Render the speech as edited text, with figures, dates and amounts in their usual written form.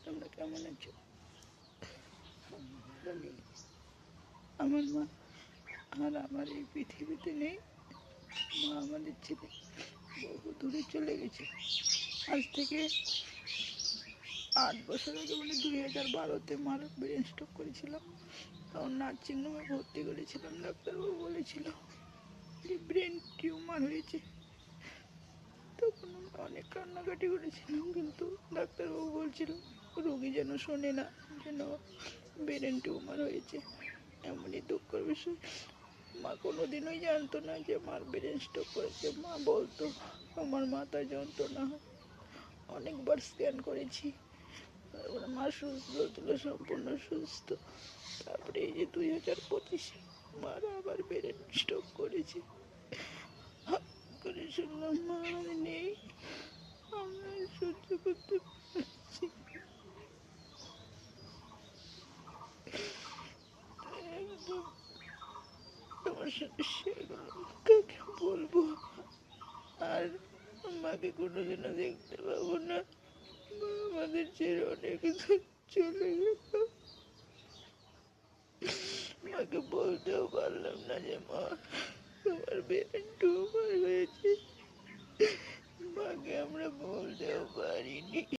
তোমরা কেমন আছো? আমার মা আর আমার এই পৃথিবীতে নেই। মা আমাদের ছেলে বহু দূরে চলে গেছে। আজ থেকে 8 বছর আগে, মানে 2012-তে মার ব্রেন স্ট্রোক করেছিলাম। তখন নার্সিংহোমে ভর্তি করেছিলাম। ডাক্তারবাবু বলেছিল যে ব্রেন টিউমার হয়েছে। তখন আমরা অনেক কান্নাকাটি করেছিলাম, কিন্তু ডাক্তারবাবু বলছিল রোগী যেন শোনে না, যেন ব্রেন টিউমার হয়েছে। এমনই দুঃখের বিষয়, মা কোনোদিনই জানতো না যে মার ব্রেন স্ট্রোক করেছে। মা বলতো আমার মাথায় যন্ত্রণা হয়। অনেকবার স্ক্যান করেছি, তারপরে মা সুস্থ ছিল, সম্পূর্ণ সুস্থ। তারপরে এই যে 2025-এ মার আবার ব্রেন স্ট্রোক করেছে। করে শুনলাম মা আর নেই। আমরা সহ্য করতে পারছি। একদম তোমার সাথে সেগুলো কাকে বলবো। আর মাকে কোনোদিনও দেখতে পাবো না। মা আমাদের ছেড়ে অনেক দূর চলে গেল। মাকে বলতেও পারলাম না যে মা তোমার বেড়ে